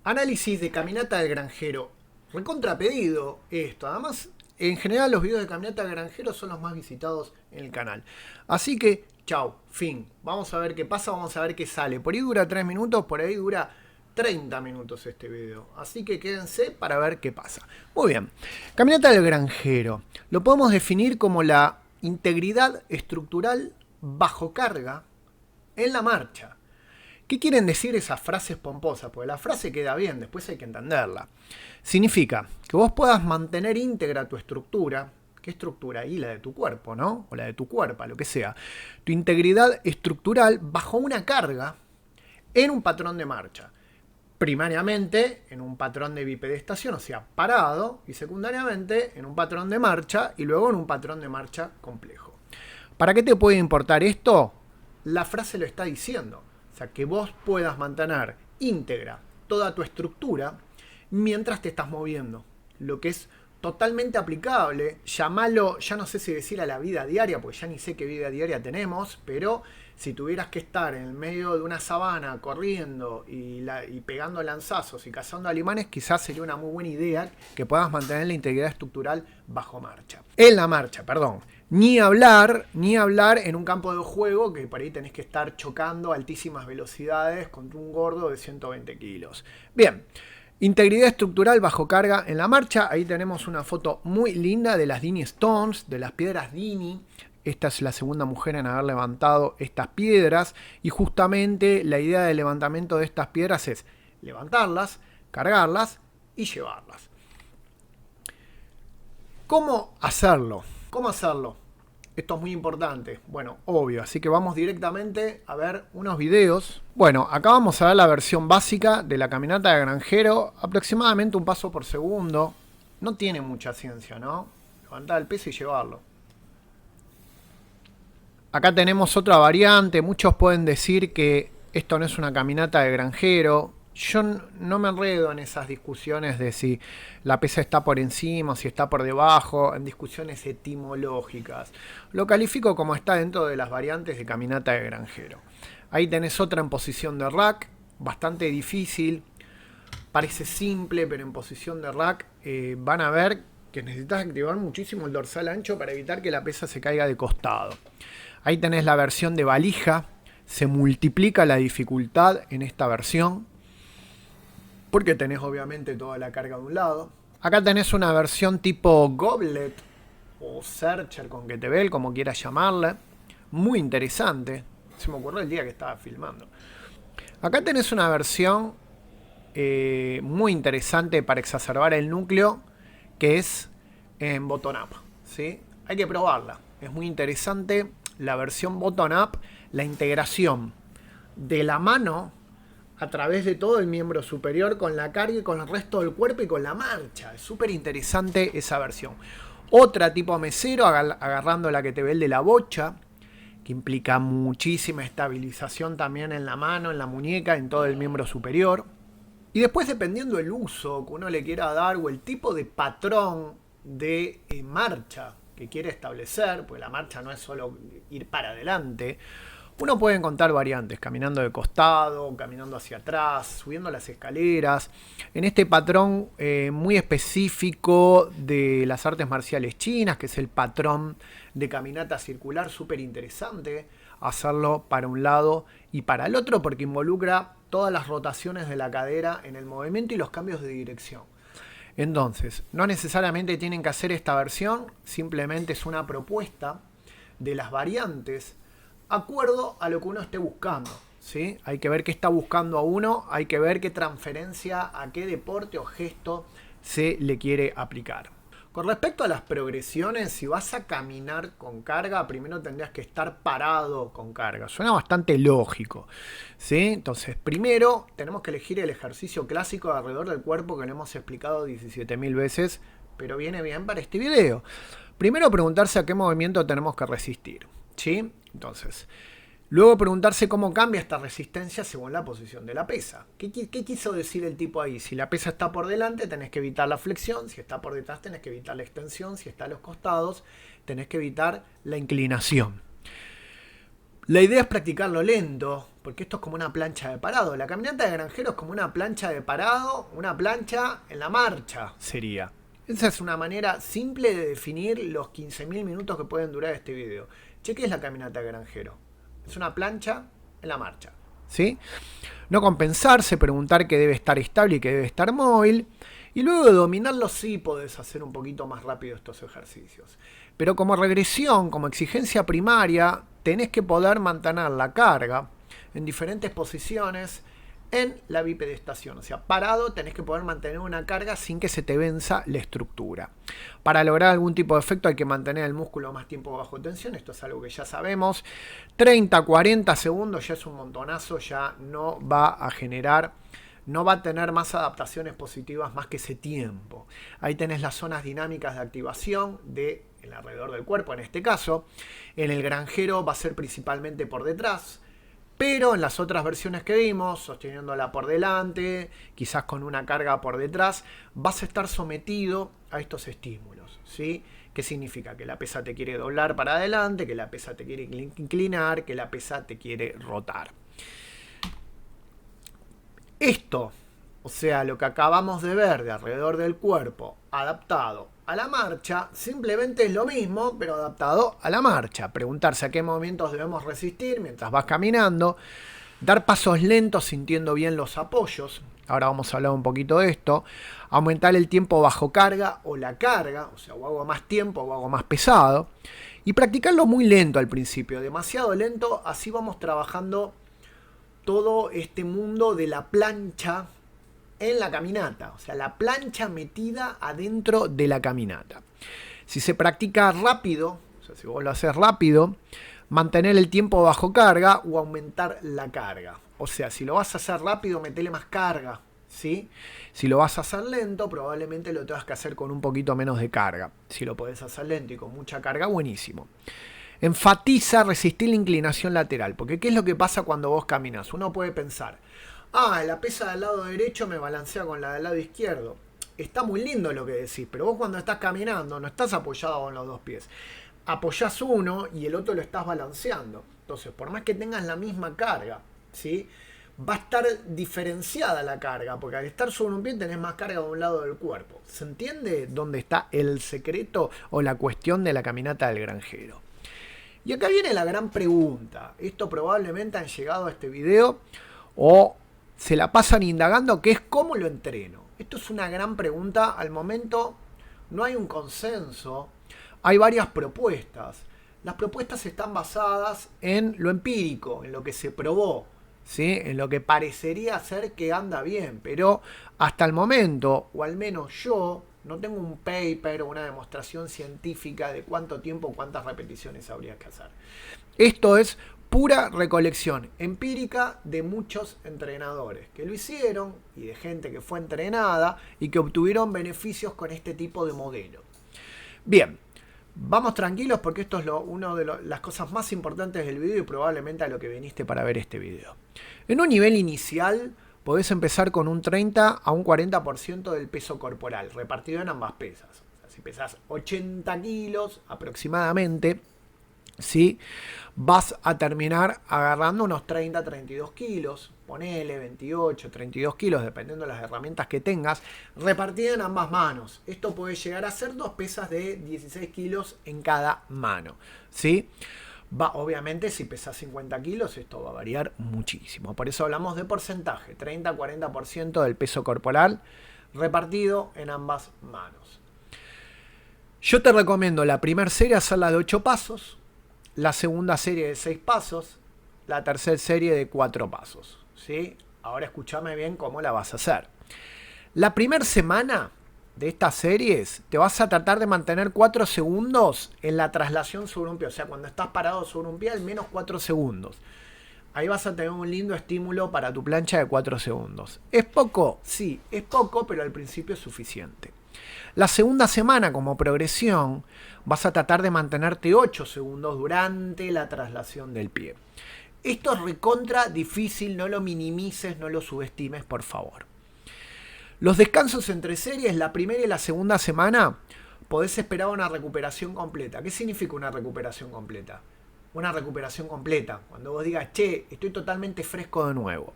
Análisis de caminata del granjero. Recontra pedido esto. Además, en general los videos de caminata del granjero son los más visitados en el canal. Así que, chau, fin. Vamos a ver qué pasa, vamos a ver qué sale. Por ahí dura 3 minutos, por ahí dura 30 minutos este video. Así que quédense para ver qué pasa. Muy bien. Caminata del granjero. Lo podemos definir como la integridad estructural bajo carga en la marcha. ¿Qué quieren decir esas frases pomposas? Porque la frase queda bien, después hay que entenderla. Significa que vos puedas mantener íntegra tu estructura. ¿Qué estructura? Ahí la de tu cuerpo, ¿no? O la de tu cuerpo, lo que sea. Tu integridad estructural bajo una carga en un patrón de marcha. Primariamente en un patrón de bipedestación, o sea, parado, y secundariamente en un patrón de marcha y luego en un patrón de marcha complejo. ¿Para qué te puede importar esto? La frase lo está diciendo. O sea, que vos puedas mantener íntegra toda tu estructura mientras te estás moviendo. Lo que es totalmente aplicable, llamalo, ya no sé si decir a la vida diaria, porque ya ni sé qué vida diaria tenemos, pero si tuvieras que estar en el medio de una sabana corriendo y pegando lanzazos y cazando alemanes, quizás sería una muy buena idea que puedas mantener la integridad estructural bajo marcha. En la marcha, perdón. Ni hablar en un campo de juego que por ahí tenés que estar chocando a altísimas velocidades contra un gordo de 120 kilos. Bien, integridad estructural bajo carga en la marcha. Ahí tenemos una foto muy linda de las Dini Stones, de las piedras Dini. Esta es la segunda mujer en haber levantado estas piedras. Y justamente la idea del levantamiento de estas piedras es levantarlas, cargarlas y llevarlas. ¿Cómo hacerlo? ¿Cómo hacerlo? Esto es muy importante. Bueno, obvio. Así que vamos directamente a ver unos videos. Bueno, acá vamos a ver la versión básica de la caminata de granjero. Aproximadamente un paso por segundo. No tiene mucha ciencia, ¿no? Levantar el peso y llevarlo. Acá tenemos otra variante. Muchos pueden decir que esto no es una caminata de granjero. Yo no me enredo en esas discusiones de si la pesa está por encima o si está por debajo, en discusiones etimológicas. Lo califico como está dentro de las variantes de caminata de granjero. Ahí tenés otra en posición de rack, bastante difícil. Parece simple, pero en posición de rack van a ver que necesitas activar muchísimo el dorsal ancho para evitar que la pesa se caiga de costado. Ahí tenés la versión de valija. Se multiplica la dificultad en esta versión, porque tenés obviamente toda la carga de un lado. Acá tenés una versión tipo Goblet o Searcher con Kettlebell, como quieras llamarla. Muy interesante. Se me ocurrió el día que estaba filmando. Acá tenés una versión muy interesante para exacerbar el núcleo, que es en bottom up, ¿sí? Hay que probarla. Es muy interesante la versión bottom up, la integración de la mano a través de todo el miembro superior con la carga y con el resto del cuerpo y con la marcha. Es súper interesante esa versión. Otra tipo mesero, agarrando la Kettlebell de la bocha, que implica muchísima estabilización también en la mano, en la muñeca, en todo el miembro superior. Y después, dependiendo del uso que uno le quiera dar o el tipo de patrón de marcha que quiere establecer, porque la marcha no es solo ir para adelante, uno puede encontrar variantes, caminando de costado, caminando hacia atrás, subiendo las escaleras. En este patrón muy específico de las artes marciales chinas, que es el patrón de caminata circular, súper interesante hacerlo para un lado y para el otro, porque involucra todas las rotaciones de la cadera en el movimiento y los cambios de dirección. Entonces, no necesariamente tienen que hacer esta versión, simplemente es una propuesta de las variantes acuerdo a lo que uno esté buscando, ¿sí? Hay que ver qué está buscando a uno, hay que ver qué transferencia a qué deporte o gesto se le quiere aplicar. Con respecto a las progresiones, si vas a caminar con carga, primero tendrías que estar parado con carga. Suena bastante lógico, ¿sí? Entonces, primero tenemos que elegir el ejercicio clásico de alrededor del cuerpo que lo hemos explicado 17.000 veces, pero viene bien para este video. Primero preguntarse a qué movimiento tenemos que resistir, ¿sí? Entonces, luego preguntarse cómo cambia esta resistencia según la posición de la pesa. ¿Qué quiso decir el tipo ahí? Si la pesa está por delante, tenés que evitar la flexión. Si está por detrás, tenés que evitar la extensión. Si está a los costados, tenés que evitar la inclinación. La idea es practicarlo lento, porque esto es como una plancha de parado. La caminata de granjero es como una plancha de parado, una plancha en la marcha sería. Esa es una manera simple de definir los 15.000 minutos que pueden durar este video. Che, ¿qué es la caminata de granjero? Es una plancha en la marcha. ¿Sí? No compensarse, preguntar que debe estar estable y que debe estar móvil. Y luego de dominarlo sí podés hacer un poquito más rápido estos ejercicios. Pero como regresión, como exigencia primaria, tenés que poder mantener la carga en diferentes posiciones en la bipedestación. O sea, parado tenés que poder mantener una carga sin que se te venza la estructura. Para lograr algún tipo de efecto hay que mantener el músculo más tiempo bajo tensión. Esto es algo que ya sabemos. 30, 40 segundos ya es un montonazo, ya no va a generar... No va a tener más adaptaciones positivas más que ese tiempo. Ahí tenés las zonas dinámicas de activación del alrededor del cuerpo, en este caso. En el granjero va a ser principalmente por detrás, pero en las otras versiones que vimos, sosteniéndola por delante, quizás con una carga por detrás, vas a estar sometido a estos estímulos, ¿sí? ¿Qué significa? Que la pesa te quiere doblar para adelante, que la pesa te quiere inclinar, que la pesa te quiere rotar. Esto, o sea, lo que acabamos de ver de alrededor del cuerpo adaptado a la marcha, simplemente es lo mismo, pero adaptado a la marcha. Preguntarse a qué momentos debemos resistir mientras vas caminando, dar pasos lentos sintiendo bien los apoyos. Ahora vamos a hablar un poquito de esto. Aumentar el tiempo bajo carga o la carga, o sea, o hago más tiempo o hago más pesado. Y practicarlo muy lento al principio, demasiado lento, así vamos trabajando todo este mundo de la plancha en la caminata, o sea, la plancha metida adentro de la caminata. Si se practica rápido, o sea, si vos lo haces rápido, mantener el tiempo bajo carga o aumentar la carga. O sea, si lo vas a hacer rápido, metele más carga, ¿sí? Si lo vas a hacer lento, probablemente lo tengas que hacer con un poquito menos de carga. Si lo podés hacer lento y con mucha carga, buenísimo. Enfatiza resistir la inclinación lateral, porque ¿qué es lo que pasa cuando vos caminas? Uno puede pensar, la pesa del lado derecho me balancea con la del lado izquierdo. Está muy lindo lo que decís, pero vos cuando estás caminando no estás apoyado con los dos pies. Apoyás uno y el otro lo estás balanceando. Entonces, por más que tengas la misma carga, ¿sí? Va a estar diferenciada la carga, porque al estar sobre un pie tenés más carga de un lado del cuerpo. ¿Se entiende dónde está el secreto o la cuestión de la caminata del granjero? Y acá viene la gran pregunta. Esto probablemente han llegado a este video o se la pasan indagando, que es cómo lo entreno. Esto es una gran pregunta. Al momento no hay un consenso. Hay varias propuestas. Las propuestas están basadas en lo empírico, en lo que se probó, ¿sí? En lo que parecería ser que anda bien. Pero hasta el momento, o al menos yo, no tengo un paper o una demostración científica de cuánto tiempo, cuántas repeticiones habría que hacer. Esto es pura recolección empírica de muchos entrenadores que lo hicieron y de gente que fue entrenada y que obtuvieron beneficios con este tipo de modelo. Bien, vamos tranquilos porque esto es una de las cosas más importantes del video y probablemente a lo que viniste para ver este video. En un nivel inicial podés empezar con un 30 a un 40% del peso corporal, repartido en ambas pesas. O sea, si pesás 80 kilos aproximadamente, ¿sí? Vas a terminar agarrando unos 30 a 32 kilos, ponele 28, 32 kilos, dependiendo de las herramientas que tengas, repartida en ambas manos. Esto puede llegar a ser dos pesas de 16 kilos en cada mano, ¿sí? Obviamente si pesas 50 kilos esto va a variar muchísimo. Por eso hablamos de porcentaje, 30-40% del peso corporal repartido en ambas manos. Yo te recomiendo la primera serie hacerla de 8 pasos, la segunda serie de 6 pasos, la tercera serie de 4 pasos, ¿sí? Ahora escúchame bien cómo la vas a hacer. La primera semana de estas series, te vas a tratar de mantener 4 segundos en la traslación sobre un pie. O sea, cuando estás parado sobre un pie, al menos 4 segundos. Ahí vas a tener un lindo estímulo para tu plancha de 4 segundos. ¿Es poco? Sí, es poco, pero al principio es suficiente. La segunda semana, como progresión, vas a tratar de mantenerte 8 segundos durante la traslación del pie. Esto es recontra difícil, no lo minimices, no lo subestimes, por favor. Los descansos entre series, la primera y la segunda semana, podés esperar una recuperación completa. ¿Qué significa una recuperación completa? una recuperación completa. Cuando vos digas, che, estoy totalmente fresco de nuevo.